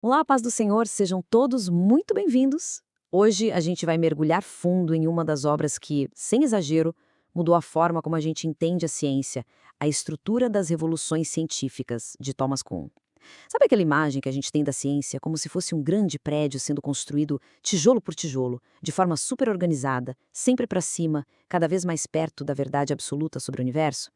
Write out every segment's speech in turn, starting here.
Olá, paz do Senhor, sejam todos muito bem-vindos. Hoje a gente vai mergulhar fundo em uma das obras que, sem exagero, mudou a forma como a gente entende a ciência, a estrutura das revoluções científicas, de Thomas Kuhn. Sabe aquela imagem que a gente tem da ciência como se fosse um grande prédio sendo construído tijolo por tijolo, de forma super organizada, sempre para cima, cada vez mais perto da verdade absoluta sobre o universo?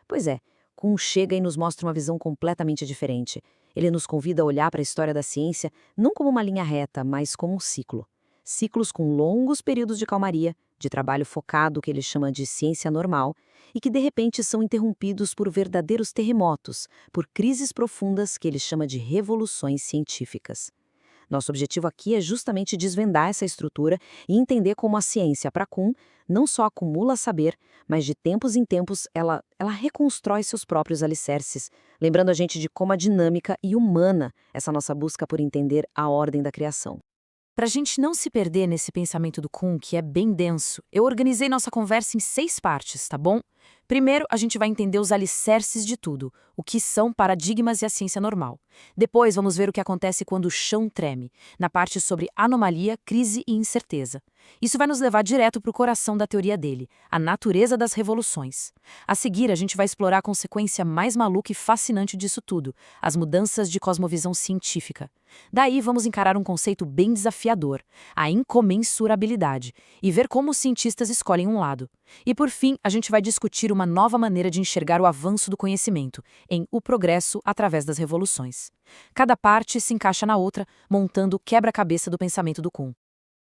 Pois é, Kuhn chega e nos mostra uma visão completamente diferente. Ele nos convida a olhar para a história da ciência não como uma linha reta, mas como um ciclo. Ciclos com longos períodos de calmaria, de trabalho focado que ele chama de ciência normal, e que de repente são interrompidos por verdadeiros terremotos, por crises profundas que ele chama de revoluções científicas. Nosso objetivo aqui é justamente desvendar essa estrutura e entender como a ciência, para Kuhn, não só acumula saber, mas de tempos em tempos ela reconstrói seus próprios alicerces, lembrando a gente de como a dinâmica e humana essa nossa busca por entender a ordem da criação. Para a gente não se perder nesse pensamento do Kuhn, que é bem denso, eu organizei nossa conversa em 6 partes, tá bom? Primeiro, a gente vai entender os alicerces de tudo, o que são paradigmas e a ciência normal. Depois, vamos ver o que acontece quando o chão treme, na parte sobre anomalia, crise e incerteza. Isso vai nos levar direto para o coração da teoria dele, a natureza das revoluções. A seguir, a gente vai explorar a consequência mais maluca e fascinante disso tudo, as mudanças de cosmovisão científica. Daí, vamos encarar um conceito bem desafiador, a incomensurabilidade, e ver como os cientistas escolhem um lado. E por fim, a gente vai discutir uma nova maneira de enxergar o avanço do conhecimento, em O Progresso através das Revoluções. Cada parte se encaixa na outra, montando o quebra-cabeça do pensamento do Kuhn.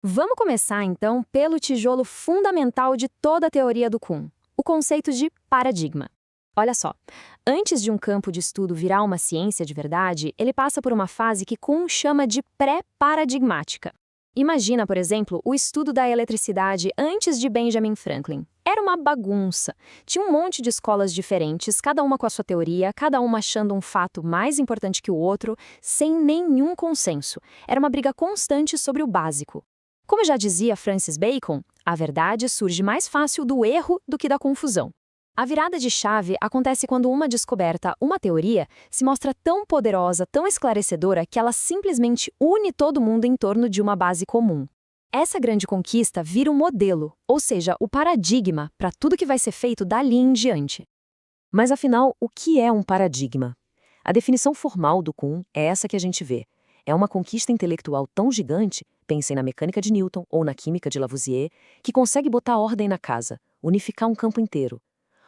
Vamos começar, então, pelo tijolo fundamental de toda a teoria do Kuhn, o conceito de paradigma. Olha só, antes de um campo de estudo virar uma ciência de verdade, ele passa por uma fase que Kuhn chama de pré-paradigmática. Imagina, por exemplo, o estudo da eletricidade antes de Benjamin Franklin. Era uma bagunça. Tinha um monte de escolas diferentes, cada uma com a sua teoria, cada uma achando um fato mais importante que o outro, sem nenhum consenso. Era uma briga constante sobre o básico. Como já dizia Francis Bacon, a verdade surge mais fácil do erro do que da confusão. A virada de chave acontece quando uma descoberta, uma teoria, se mostra tão poderosa, tão esclarecedora, que ela simplesmente une todo mundo em torno de uma base comum. Essa grande conquista vira um modelo, ou seja, o paradigma para tudo que vai ser feito dali em diante. Mas afinal, o que é um paradigma? A definição formal do Kuhn é essa que a gente vê. É uma conquista intelectual tão gigante, pensem na mecânica de Newton ou na química de Lavoisier, que consegue botar ordem na casa, unificar um campo inteiro.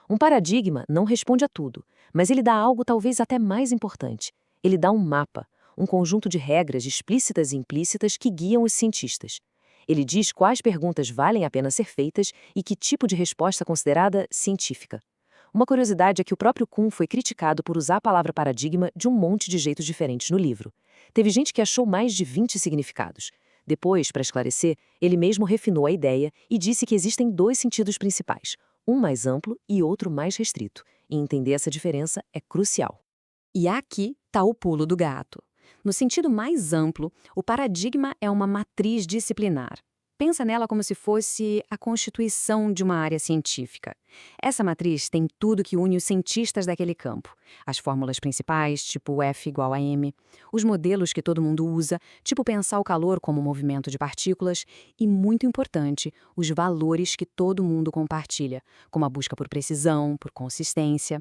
Um paradigma não responde a tudo, mas ele dá algo talvez até mais importante. Ele dá um mapa, um conjunto de regras explícitas e implícitas que guiam os cientistas. Ele diz quais perguntas valem a pena ser feitas e que tipo de resposta é considerada científica. Uma curiosidade é que o próprio Kuhn foi criticado por usar a palavra paradigma de um monte de jeitos diferentes no livro. Teve gente que achou mais de 20 significados. Depois, para esclarecer, ele mesmo refinou a ideia e disse que existem 2 sentidos principais, um mais amplo e outro mais restrito, e entender essa diferença é crucial. E aqui está o pulo do gato. No sentido mais amplo, o paradigma é uma matriz disciplinar. Pensa nela como se fosse a constituição de uma área científica. Essa matriz tem tudo que une os cientistas daquele campo. As fórmulas principais, tipo F igual a m, os modelos que todo mundo usa, tipo pensar o calor como movimento de partículas, e, muito importante, os valores que todo mundo compartilha, como a busca por precisão, por consistência.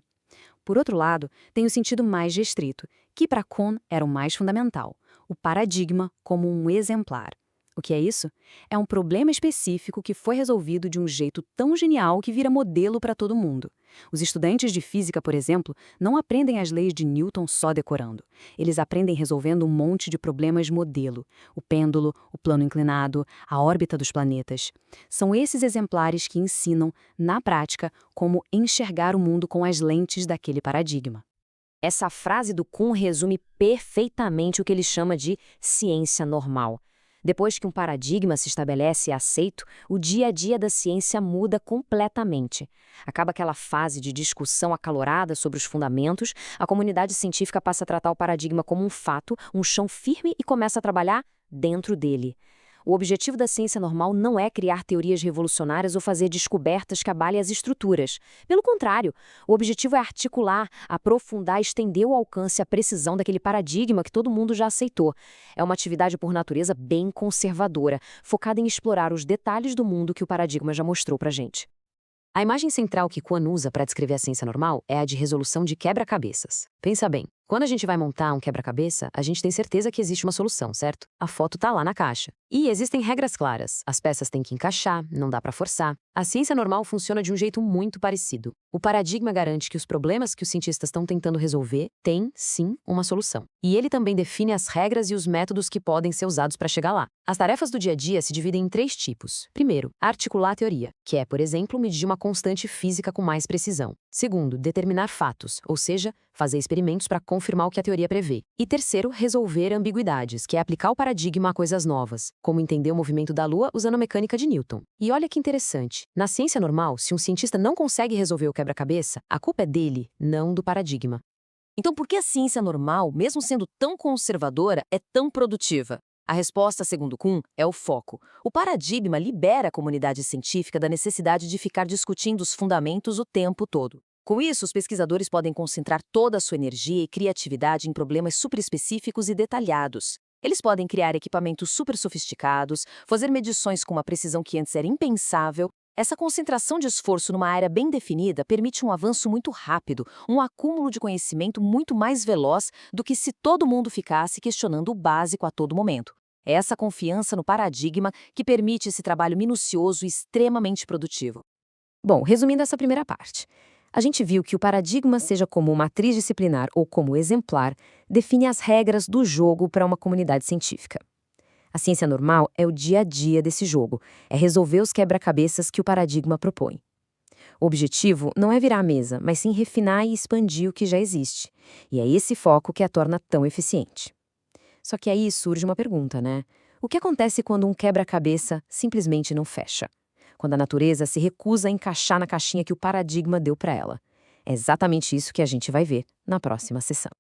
Por outro lado, tem o sentido mais restrito, que para Kuhn era o mais fundamental, o paradigma como um exemplar. O que é isso? É um problema específico que foi resolvido de um jeito tão genial que vira modelo para todo mundo. Os estudantes de física, por exemplo, não aprendem as leis de Newton só decorando. Eles aprendem resolvendo um monte de problemas modelo. O pêndulo, o plano inclinado, a órbita dos planetas. São esses exemplares que ensinam, na prática, como enxergar o mundo com as lentes daquele paradigma. Essa frase do Kuhn resume perfeitamente o que ele chama de ciência normal. Depois que um paradigma se estabelece e é aceito, o dia a dia da ciência muda completamente. Acaba aquela fase de discussão acalorada sobre os fundamentos, a comunidade científica passa a tratar o paradigma como um fato, um chão firme e começa a trabalhar dentro dele. O objetivo da ciência normal não é criar teorias revolucionárias ou fazer descobertas que abalem as estruturas. Pelo contrário, o objetivo é articular, aprofundar e estender o alcance e a precisão daquele paradigma que todo mundo já aceitou. É uma atividade por natureza bem conservadora, focada em explorar os detalhes do mundo que o paradigma já mostrou pra gente. A imagem central que Kuhn usa para descrever a ciência normal é a de resolução de quebra-cabeças. Pensa bem, quando a gente vai montar um quebra-cabeça, a gente tem certeza que existe uma solução, certo? A foto tá lá na caixa. E existem regras claras. As peças têm que encaixar, não dá para forçar. A ciência normal funciona de um jeito muito parecido. O paradigma garante que os problemas que os cientistas estão tentando resolver têm, sim, uma solução. E ele também define as regras e os métodos que podem ser usados para chegar lá. As tarefas do dia a dia se dividem em 3 tipos. Primeiro, articular a teoria, que é, por exemplo, medir uma constante física com mais precisão. Segundo, determinar fatos, ou seja, fazer experimentos para confirmar o que a teoria prevê. E terceiro, resolver ambiguidades, que é aplicar o paradigma a coisas novas, como entender o movimento da Lua usando a mecânica de Newton. E olha que interessante, na ciência normal, se um cientista não consegue resolver o quebra-cabeça, a culpa é dele, não do paradigma. Então, por que a ciência normal, mesmo sendo tão conservadora, é tão produtiva? A resposta, segundo Kuhn, é o foco. O paradigma libera a comunidade científica da necessidade de ficar discutindo os fundamentos o tempo todo. Com isso, os pesquisadores podem concentrar toda a sua energia e criatividade em problemas super específicos e detalhados. Eles podem criar equipamentos super sofisticados, fazer medições com uma precisão que antes era impensável. Essa concentração de esforço numa área bem definida permite um avanço muito rápido, um acúmulo de conhecimento muito mais veloz do que se todo mundo ficasse questionando o básico a todo momento. É essa confiança no paradigma que permite esse trabalho minucioso e extremamente produtivo. Bom, resumindo essa primeira parte, a gente viu que o paradigma, seja como matriz disciplinar ou como exemplar, define as regras do jogo para uma comunidade científica. A ciência normal é o dia a dia desse jogo, é resolver os quebra-cabeças que o paradigma propõe. O objetivo não é virar a mesa, mas sim refinar e expandir o que já existe. E é esse foco que a torna tão eficiente. Só que aí surge uma pergunta, né? O que acontece quando um quebra-cabeça simplesmente não fecha? Quando a natureza se recusa a encaixar na caixinha que o paradigma deu para ela? É exatamente isso que a gente vai ver na próxima sessão.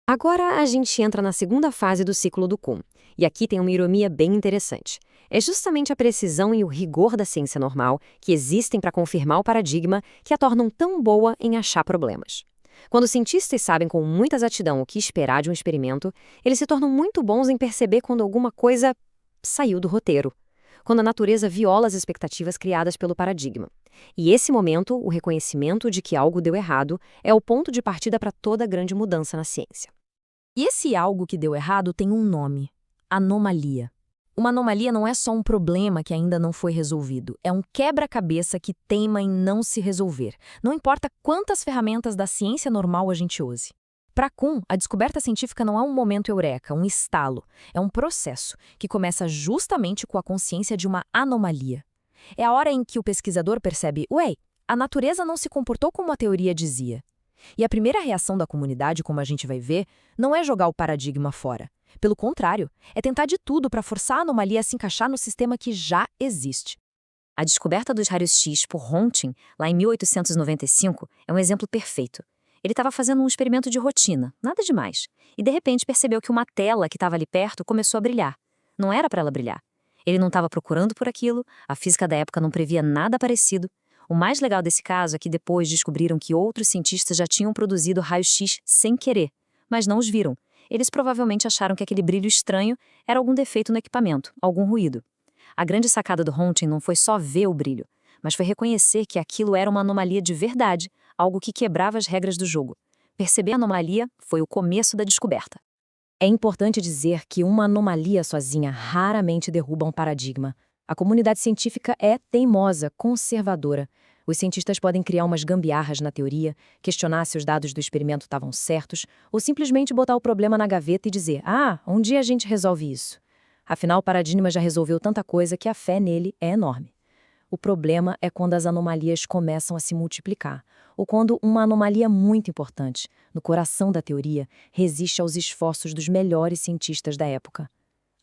Agora a gente entra na segunda fase do ciclo do Kuhn. E aqui tem uma ironia bem interessante. É justamente a precisão e o rigor da ciência normal que existem para confirmar o paradigma que a tornam tão boa em achar problemas. Quando os cientistas sabem com muita exatidão o que esperar de um experimento, eles se tornam muito bons em perceber quando alguma coisa saiu do roteiro, quando a natureza viola as expectativas criadas pelo paradigma. E esse momento, o reconhecimento de que algo deu errado, é o ponto de partida para toda grande mudança na ciência. E esse algo que deu errado tem um nome: anomalia. Uma anomalia não é só um problema que ainda não foi resolvido, é um quebra-cabeça que teima em não se resolver, não importa quantas ferramentas da ciência normal a gente use. Para Kuhn, a descoberta científica não é um momento eureka, um estalo, é um processo que começa justamente com a consciência de uma anomalia. É a hora em que o pesquisador percebe, ué, a natureza não se comportou como a teoria dizia. E a primeira reação da comunidade, como a gente vai ver, não é jogar o paradigma fora. Pelo contrário, é tentar de tudo para forçar a anomalia a se encaixar no sistema que já existe. A descoberta dos raios X por Röntgen, lá em 1895, é um exemplo perfeito. Ele estava fazendo um experimento de rotina, nada demais, e de repente percebeu que uma tela que estava ali perto começou a brilhar. Não era para ela brilhar. Ele não estava procurando por aquilo, a física da época não previa nada parecido. O mais legal desse caso é que depois descobriram que outros cientistas já tinham produzido raios-x sem querer, mas não os viram. Eles provavelmente acharam que aquele brilho estranho era algum defeito no equipamento, algum ruído. A grande sacada do Röntgen não foi só ver o brilho, mas foi reconhecer que aquilo era uma anomalia de verdade, algo que quebrava as regras do jogo. Perceber a anomalia foi o começo da descoberta. É importante dizer que uma anomalia sozinha raramente derruba um paradigma. A comunidade científica é teimosa, conservadora. Os cientistas podem criar umas gambiarras na teoria, questionar se os dados do experimento estavam certos, ou simplesmente botar o problema na gaveta e dizer, um dia a gente resolve isso. Afinal, o paradigma já resolveu tanta coisa que a fé nele é enorme. O problema é quando as anomalias começam a se multiplicar, ou quando uma anomalia muito importante, no coração da teoria, resiste aos esforços dos melhores cientistas da época.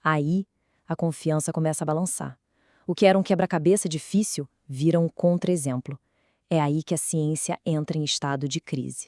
Aí, a confiança começa a balançar. O que era um quebra-cabeça difícil vira um contra-exemplo. É aí que a ciência entra em estado de crise.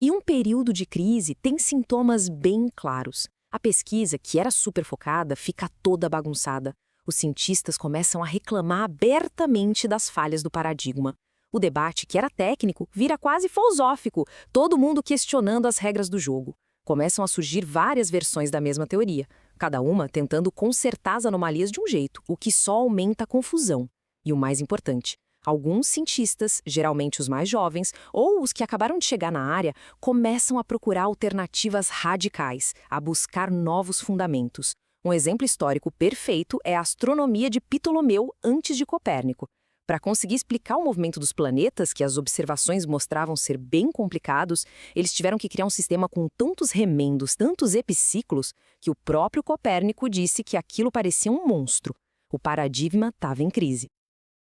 E um período de crise tem sintomas bem claros. A pesquisa, que era super focada, fica toda bagunçada. os cientistas começam a reclamar abertamente das falhas do paradigma. O debate, que era técnico, vira quase filosófico, todo mundo questionando as regras do jogo. Começam a surgir várias versões da mesma teoria, cada uma tentando consertar as anomalias de um jeito, o que só aumenta a confusão. E o mais importante, alguns cientistas, geralmente os mais jovens, ou os que acabaram de chegar na área, começam a procurar alternativas radicais, a buscar novos fundamentos. Um exemplo histórico perfeito é a astronomia de Ptolomeu antes de Copérnico. Para conseguir explicar o movimento dos planetas, que as observações mostravam ser bem complicados, eles tiveram que criar um sistema com tantos remendos, tantos epiciclos, que o próprio Copérnico disse que aquilo parecia um monstro. O paradigma estava em crise.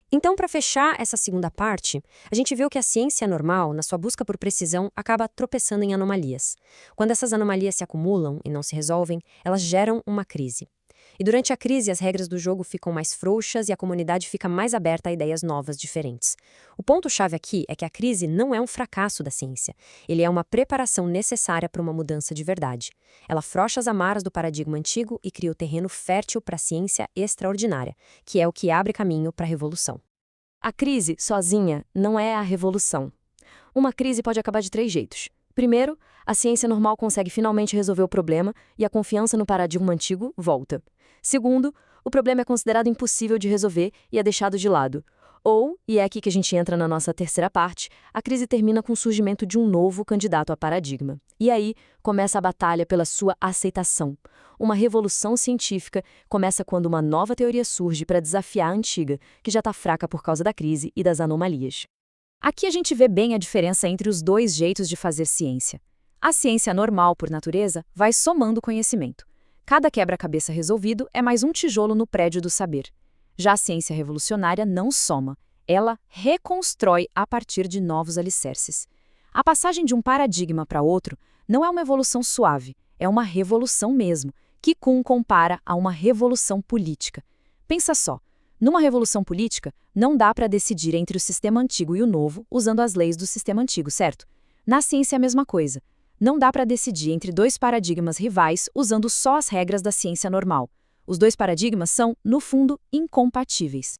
Então, para fechar essa segunda parte, a gente viu que a ciência normal, na sua busca por precisão, acaba tropeçando em anomalias. Quando essas anomalias se acumulam e não se resolvem, elas geram uma crise. E durante a crise, as regras do jogo ficam mais frouxas e a comunidade fica mais aberta a ideias novas, diferentes. O ponto-chave aqui é que a crise não é um fracasso da ciência. Ele é uma preparação necessária para uma mudança de verdade. Ela afrouxa as amarras do paradigma antigo e cria o terreno fértil para a ciência extraordinária, que é o que abre caminho para a revolução. A crise, sozinha, não é a revolução. Uma crise pode acabar de 3 jeitos. Primeiro, a ciência normal consegue finalmente resolver o problema e a confiança no paradigma antigo volta. Segundo, o problema é considerado impossível de resolver e é deixado de lado. Ou, e é aqui que a gente entra na nossa terceira parte, a crise termina com o surgimento de um novo candidato a paradigma. E aí começa a batalha pela sua aceitação. Uma revolução científica começa quando uma nova teoria surge para desafiar a antiga, que já está fraca por causa da crise e das anomalias. Aqui a gente vê bem a diferença entre os 2 jeitos de fazer ciência. A ciência normal, por natureza, vai somando conhecimento. Cada quebra-cabeça resolvido é mais um tijolo no prédio do saber. Já a ciência revolucionária não soma, ela reconstrói a partir de novos alicerces. A passagem de um paradigma para outro não é uma evolução suave, é uma revolução mesmo, que Kuhn compara a uma revolução política. Pensa só, numa revolução política, não dá para decidir entre o sistema antigo e o novo usando as leis do sistema antigo, certo? Na ciência é a mesma coisa. Não dá para decidir entre 2 paradigmas rivais usando só as regras da ciência normal. Os 2 paradigmas são, no fundo, incompatíveis.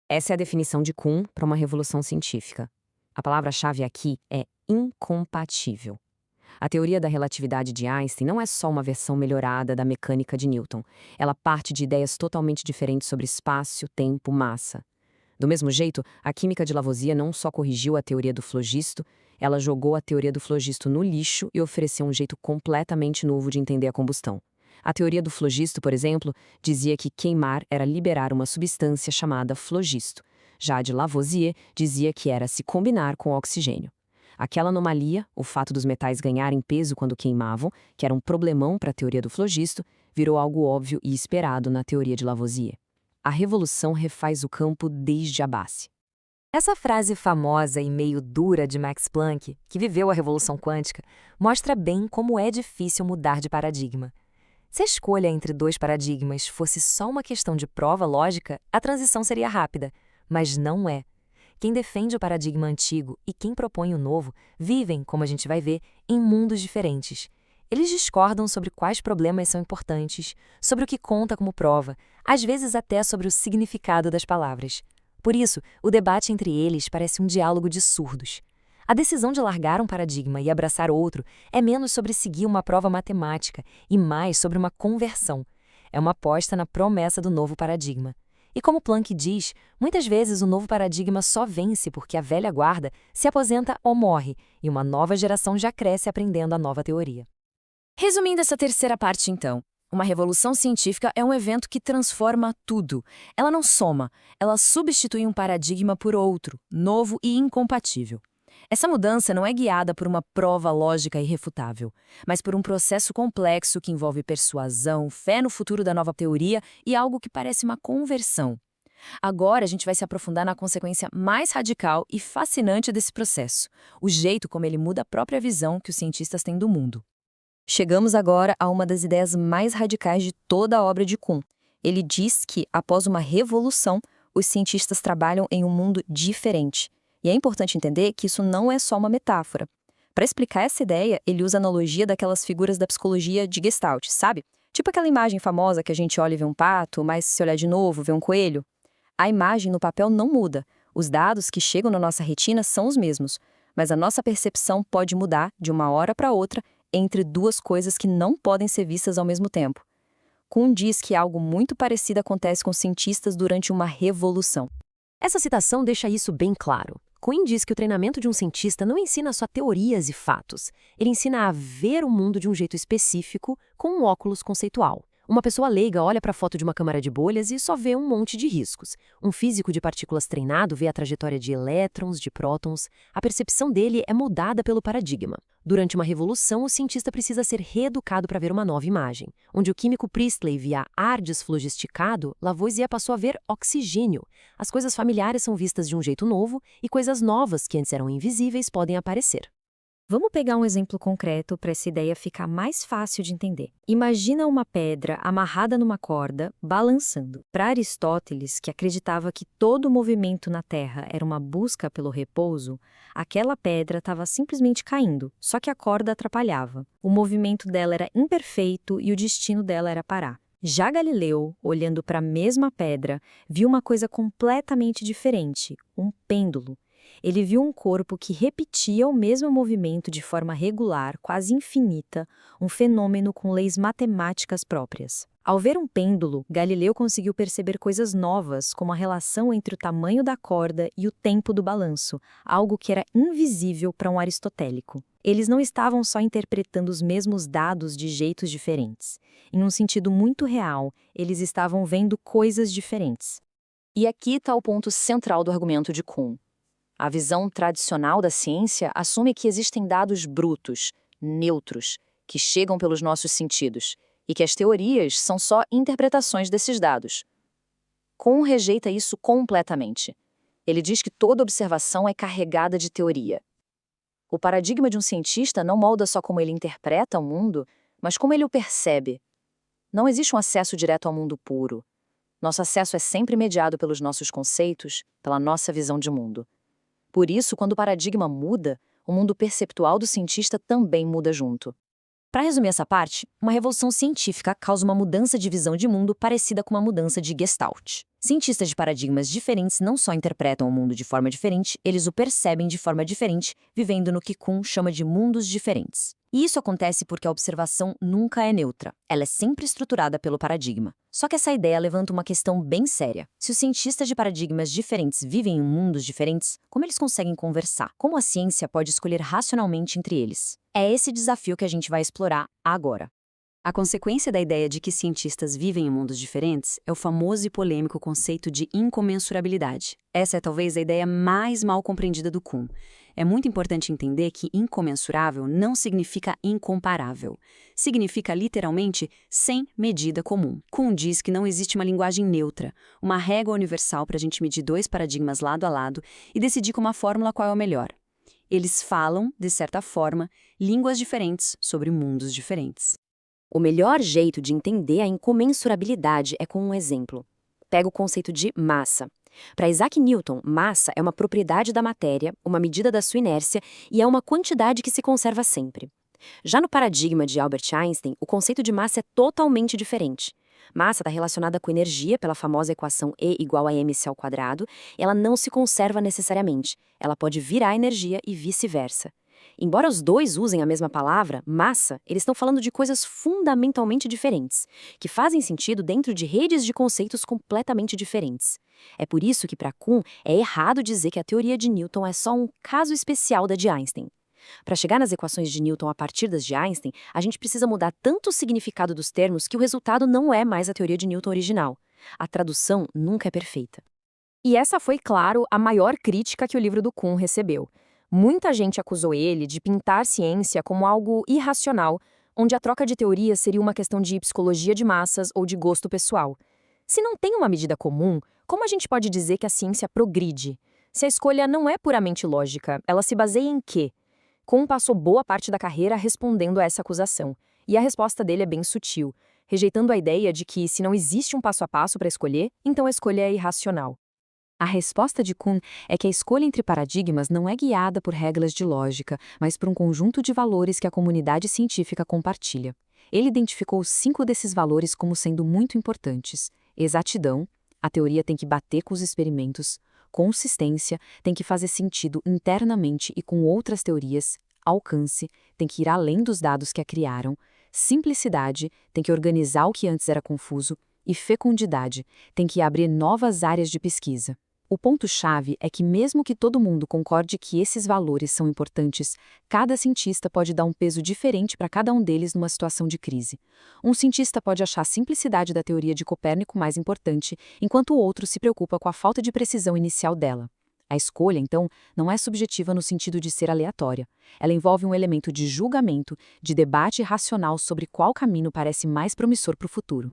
Essa é a definição de Kuhn para uma revolução científica. A palavra-chave aqui é incompatível. A teoria da relatividade de Einstein não é só uma versão melhorada da mecânica de Newton. Ela parte de ideias totalmente diferentes sobre espaço, tempo, massa. Do mesmo jeito, a química de Lavoisier não só corrigiu a teoria do flogisto, ela jogou a teoria do flogisto no lixo e ofereceu um jeito completamente novo de entender a combustão. A teoria do flogisto, por exemplo, dizia que queimar era liberar uma substância chamada flogisto. Já a de Lavoisier dizia que era se combinar com o oxigênio. Aquela anomalia, o fato dos metais ganharem peso quando queimavam, que era um problemão para a teoria do flogisto, virou algo óbvio e esperado na teoria de Lavoisier. A revolução refaz o campo desde a base. Essa frase famosa e meio dura de Max Planck, que viveu a revolução quântica, mostra bem como é difícil mudar de paradigma. Se a escolha entre 2 paradigmas fosse só uma questão de prova lógica, a transição seria rápida, mas não é. Quem defende o paradigma antigo e quem propõe o novo vivem, como a gente vai ver, em mundos diferentes. Eles discordam sobre quais problemas são importantes, sobre o que conta como prova, às vezes até sobre o significado das palavras. Por isso, o debate entre eles parece um diálogo de surdos. A decisão de largar um paradigma e abraçar outro é menos sobre seguir uma prova matemática e mais sobre uma conversão. É uma aposta na promessa do novo paradigma. E como Planck diz, muitas vezes o novo paradigma só vence porque a velha guarda se aposenta ou morre, e uma nova geração já cresce aprendendo a nova teoria. Resumindo essa terceira parte, então, uma revolução científica é um evento que transforma tudo. Ela não soma, ela substitui um paradigma por outro, novo e incompatível. Essa mudança não é guiada por uma prova lógica irrefutável, mas por um processo complexo que envolve persuasão, fé no futuro da nova teoria e algo que parece uma conversão. Agora a gente vai se aprofundar na consequência mais radical e fascinante desse processo, o jeito como ele muda a própria visão que os cientistas têm do mundo. Chegamos agora a uma das ideias mais radicais de toda a obra de Kuhn. Ele diz que, após uma revolução, os cientistas trabalham em um mundo diferente. E é importante entender que isso não é só uma metáfora. Para explicar essa ideia, ele usa a analogia daquelas figuras da psicologia de Gestalt, sabe? Tipo aquela imagem famosa que a gente olha e vê um pato, mas se olhar de novo, vê um coelho. A imagem no papel não muda. Os dados que chegam na nossa retina são os mesmos, mas a nossa percepção pode mudar de uma hora para outra entre duas coisas que não podem ser vistas ao mesmo tempo. Kuhn diz que algo muito parecido acontece com cientistas durante uma revolução. Essa citação deixa isso bem claro. Kuhn diz que o treinamento de um cientista não ensina só teorias e fatos. Ele ensina a ver o mundo de um jeito específico, com um óculos conceitual. Uma pessoa leiga olha para a foto de uma câmara de bolhas e só vê um monte de riscos. Um físico de partículas treinado vê a trajetória de elétrons, de prótons. A percepção dele é mudada pelo paradigma. Durante uma revolução, o cientista precisa ser reeducado para ver uma nova imagem. Onde o químico Priestley via ar desflogisticado, Lavoisier passou a ver oxigênio. As coisas familiares são vistas de um jeito novo e coisas novas que antes eram invisíveis podem aparecer. Vamos pegar um exemplo concreto para essa ideia ficar mais fácil de entender. Imagina uma pedra amarrada numa corda, balançando. Para Aristóteles, que acreditava que todo movimento na Terra era uma busca pelo repouso, aquela pedra estava simplesmente caindo, só que a corda atrapalhava. O movimento dela era imperfeito e o destino dela era parar. Já Galileu, olhando para a mesma pedra, viu uma coisa completamente diferente, um pêndulo. Ele viu um corpo que repetia o mesmo movimento de forma regular, quase infinita, um fenômeno com leis matemáticas próprias. Ao ver um pêndulo, Galileu conseguiu perceber coisas novas, como a relação entre o tamanho da corda e o tempo do balanço, algo que era invisível para um aristotélico. Eles não estavam só interpretando os mesmos dados de jeitos diferentes. Em um sentido muito real, eles estavam vendo coisas diferentes. E aqui está o ponto central do argumento de Kuhn. A visão tradicional da ciência assume que existem dados brutos, neutros, que chegam pelos nossos sentidos, e que as teorias são só interpretações desses dados. Kuhn rejeita isso completamente. Ele diz que toda observação é carregada de teoria. O paradigma de um cientista não molda só como ele interpreta o mundo, mas como ele o percebe. Não existe um acesso direto ao mundo puro. Nosso acesso é sempre mediado pelos nossos conceitos, pela nossa visão de mundo. Por isso, quando o paradigma muda, o mundo perceptual do cientista também muda junto. Para resumir essa parte, uma revolução científica causa uma mudança de visão de mundo parecida com uma mudança de Gestalt. Cientistas de paradigmas diferentes não só interpretam o mundo de forma diferente, eles o percebem de forma diferente, vivendo no que Kuhn chama de mundos diferentes. E isso acontece porque a observação nunca é neutra, ela é sempre estruturada pelo paradigma. Só que essa ideia levanta uma questão bem séria. Se os cientistas de paradigmas diferentes vivem em mundos diferentes, como eles conseguem conversar? Como a ciência pode escolher racionalmente entre eles? É esse desafio que a gente vai explorar agora. A consequência da ideia de que cientistas vivem em mundos diferentes é o famoso e polêmico conceito de incomensurabilidade. Essa é talvez a ideia mais mal compreendida do Kuhn. É muito importante entender que incomensurável não significa incomparável. Significa literalmente sem medida comum. Kuhn diz que não existe uma linguagem neutra, uma régua universal para a gente medir dois paradigmas lado a lado e decidir com uma fórmula qual é o melhor. Eles falam, de certa forma, línguas diferentes sobre mundos diferentes. O melhor jeito de entender a incomensurabilidade é com um exemplo. Pega o conceito de massa. Para Isaac Newton, massa é uma propriedade da matéria, uma medida da sua inércia e é uma quantidade que se conserva sempre. Já no paradigma de Albert Einstein, o conceito de massa é totalmente diferente. Massa está relacionada com energia pela famosa equação E igual a mc², e ela não se conserva necessariamente. Ela pode virar energia e vice-versa. Embora os dois usem a mesma palavra, massa, eles estão falando de coisas fundamentalmente diferentes, que fazem sentido dentro de redes de conceitos completamente diferentes. É por isso que, para Kuhn, é errado dizer que a teoria de Newton é só um caso especial da de Einstein. Para chegar nas equações de Newton a partir das de Einstein, a gente precisa mudar tanto o significado dos termos que o resultado não é mais a teoria de Newton original. A tradução nunca é perfeita. E essa foi, claro, a maior crítica que o livro do Kuhn recebeu. Muita gente acusou ele de pintar ciência como algo irracional, onde a troca de teorias seria uma questão de psicologia de massas ou de gosto pessoal. Se não tem uma medida comum, como a gente pode dizer que a ciência progride? Se a escolha não é puramente lógica, ela se baseia em quê? Kuhn passou boa parte da carreira respondendo a essa acusação, e a resposta dele é bem sutil, rejeitando a ideia de que, se não existe um passo a passo para escolher, então a escolha é irracional. A resposta de Kuhn é que a escolha entre paradigmas não é guiada por regras de lógica, mas por um conjunto de valores que a comunidade científica compartilha. Ele identificou 5 desses valores como sendo muito importantes: exatidão, a teoria tem que bater com os experimentos; consistência, tem que fazer sentido internamente e com outras teorias; alcance, tem que ir além dos dados que a criaram; simplicidade, tem que organizar o que antes era confuso; e fecundidade, tem que abrir novas áreas de pesquisa. O ponto-chave é que, mesmo que todo mundo concorde que esses valores são importantes, cada cientista pode dar um peso diferente para cada um deles numa situação de crise. Um cientista pode achar a simplicidade da teoria de Copérnico mais importante, enquanto o outro se preocupa com a falta de precisão inicial dela. A escolha, então, não é subjetiva no sentido de ser aleatória. Ela envolve um elemento de julgamento, de debate racional sobre qual caminho parece mais promissor para o futuro.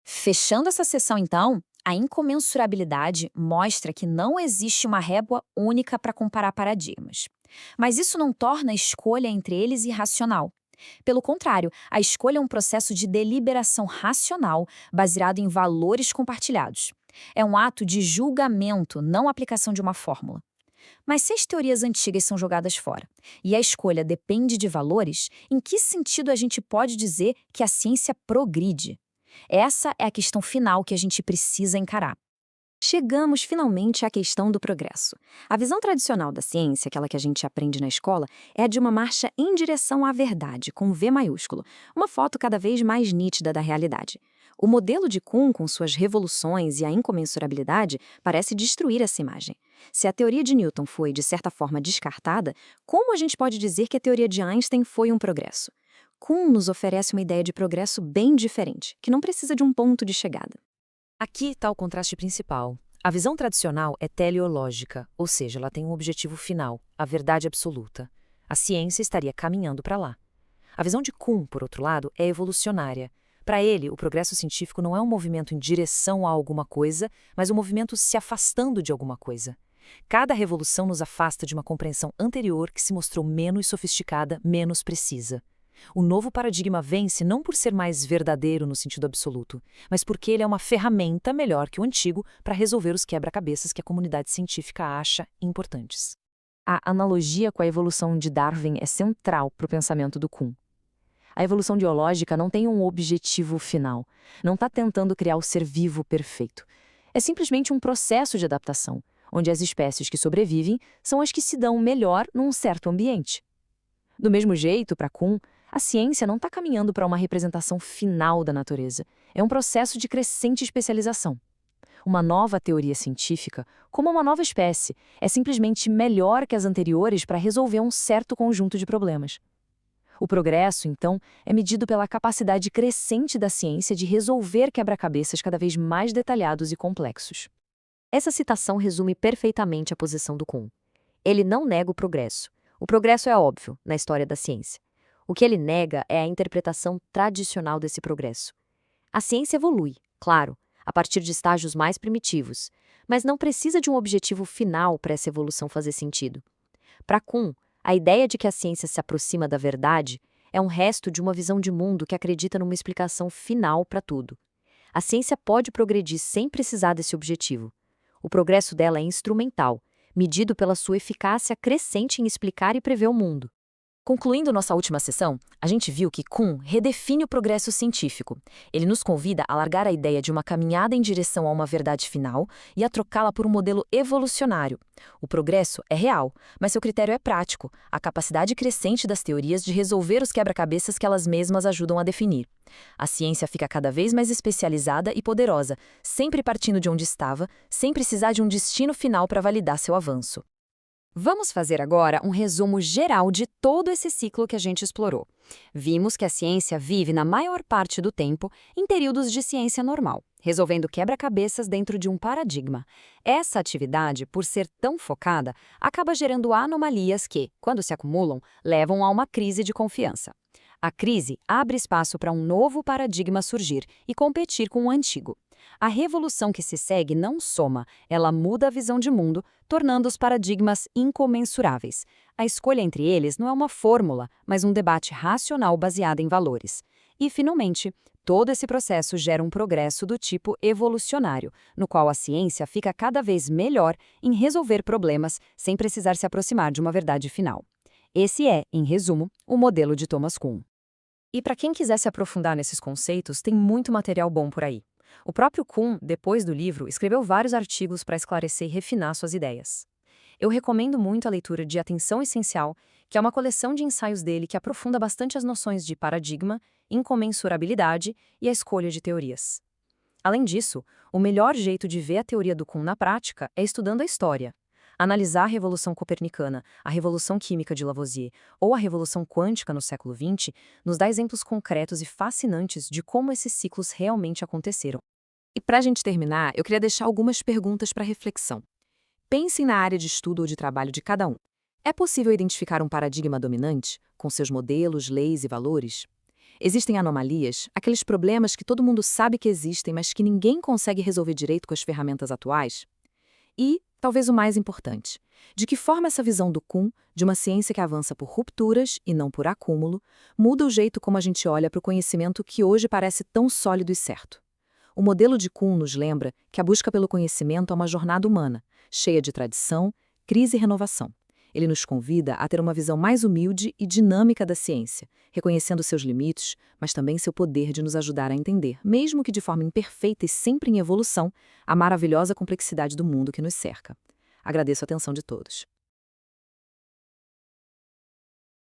Fechando essa sessão, então, a incomensurabilidade mostra que não existe uma régua única para comparar paradigmas. Mas isso não torna a escolha entre eles irracional. Pelo contrário, a escolha é um processo de deliberação racional baseado em valores compartilhados. É um ato de julgamento, não aplicação de uma fórmula. Mas se as teorias antigas são jogadas fora e a escolha depende de valores, em que sentido a gente pode dizer que a ciência progride? Essa é a questão final que a gente precisa encarar. Chegamos finalmente à questão do progresso. A visão tradicional da ciência, aquela que a gente aprende na escola, é a de uma marcha em direção à verdade, com V maiúsculo, uma foto cada vez mais nítida da realidade. O modelo de Kuhn, com suas revoluções e a incomensurabilidade, parece destruir essa imagem. Se a teoria de Newton foi, de certa forma, descartada, como a gente pode dizer que a teoria de Einstein foi um progresso? Kuhn nos oferece uma ideia de progresso bem diferente, que não precisa de um ponto de chegada. Aqui está o contraste principal. A visão tradicional é teleológica, ou seja, ela tem um objetivo final, a verdade absoluta. A ciência estaria caminhando para lá. A visão de Kuhn, por outro lado, é evolucionária. Para ele, o progresso científico não é um movimento em direção a alguma coisa, mas um movimento se afastando de alguma coisa. Cada revolução nos afasta de uma compreensão anterior que se mostrou menos sofisticada, menos precisa. O novo paradigma vence não por ser mais verdadeiro no sentido absoluto, mas porque ele é uma ferramenta melhor que o antigo para resolver os quebra-cabeças que a comunidade científica acha importantes. A analogia com a evolução de Darwin é central para o pensamento do Kuhn. A evolução biológica não tem um objetivo final, não está tentando criar o ser vivo perfeito. É simplesmente um processo de adaptação, onde as espécies que sobrevivem são as que se dão melhor num certo ambiente. Do mesmo jeito, para Kuhn, a ciência não está caminhando para uma representação final da natureza. É um processo de crescente especialização. Uma nova teoria científica, como uma nova espécie, é simplesmente melhor que as anteriores para resolver um certo conjunto de problemas. O progresso, então, é medido pela capacidade crescente da ciência de resolver quebra-cabeças cada vez mais detalhados e complexos. Essa citação resume perfeitamente a posição do Kuhn. Ele não nega o progresso. O progresso é óbvio na história da ciência. O que ele nega é a interpretação tradicional desse progresso. A ciência evolui, claro, a partir de estágios mais primitivos, mas não precisa de um objetivo final para essa evolução fazer sentido. Para Kuhn, a ideia de que a ciência se aproxima da verdade é um resto de uma visão de mundo que acredita numa explicação final para tudo. A ciência pode progredir sem precisar desse objetivo. O progresso dela é instrumental, medido pela sua eficácia crescente em explicar e prever o mundo. Concluindo nossa última sessão, a gente viu que Kuhn redefine o progresso científico. Ele nos convida a largar a ideia de uma caminhada em direção a uma verdade final e a trocá-la por um modelo evolucionário. O progresso é real, mas seu critério é prático, a capacidade crescente das teorias de resolver os quebra-cabeças que elas mesmas ajudam a definir. A ciência fica cada vez mais especializada e poderosa, sempre partindo de onde estava, sem precisar de um destino final para validar seu avanço. Vamos fazer agora um resumo geral de todo esse ciclo que a gente explorou. Vimos que a ciência vive, na maior parte do tempo, em períodos de ciência normal, resolvendo quebra-cabeças dentro de um paradigma. Essa atividade, por ser tão focada, acaba gerando anomalias que, quando se acumulam, levam a uma crise de confiança. A crise abre espaço para um novo paradigma surgir e competir com o antigo. A revolução que se segue não soma, ela muda a visão de mundo, tornando os paradigmas incomensuráveis. A escolha entre eles não é uma fórmula, mas um debate racional baseado em valores. E, finalmente, todo esse processo gera um progresso do tipo evolucionário, no qual a ciência fica cada vez melhor em resolver problemas sem precisar se aproximar de uma verdade final. Esse é, em resumo, o modelo de Thomas Kuhn. E para quem quiser se aprofundar nesses conceitos, tem muito material bom por aí. O próprio Kuhn, depois do livro, escreveu vários artigos para esclarecer e refinar suas ideias. Eu recomendo muito a leitura de Atenção Essencial, que é uma coleção de ensaios dele que aprofunda bastante as noções de paradigma, incomensurabilidade e a escolha de teorias. Além disso, o melhor jeito de ver a teoria do Kuhn na prática é estudando a história. Analisar a Revolução Copernicana, a Revolução Química de Lavoisier ou a Revolução Quântica no século XX nos dá exemplos concretos e fascinantes de como esses ciclos realmente aconteceram. E para a gente terminar, eu queria deixar algumas perguntas para reflexão. Pensem na área de estudo ou de trabalho de cada um. É possível identificar um paradigma dominante, com seus modelos, leis e valores? Existem anomalias, aqueles problemas que todo mundo sabe que existem, mas que ninguém consegue resolver direito com as ferramentas atuais? E, talvez o mais importante, de que forma essa visão do Kuhn, de uma ciência que avança por rupturas e não por acúmulo, muda o jeito como a gente olha para o conhecimento que hoje parece tão sólido e certo? O modelo de Kuhn nos lembra que a busca pelo conhecimento é uma jornada humana, cheia de tradição, crise e renovação. Ele nos convida a ter uma visão mais humilde e dinâmica da ciência, reconhecendo seus limites, mas também seu poder de nos ajudar a entender, mesmo que de forma imperfeita e sempre em evolução, a maravilhosa complexidade do mundo que nos cerca. Agradeço a atenção de todos.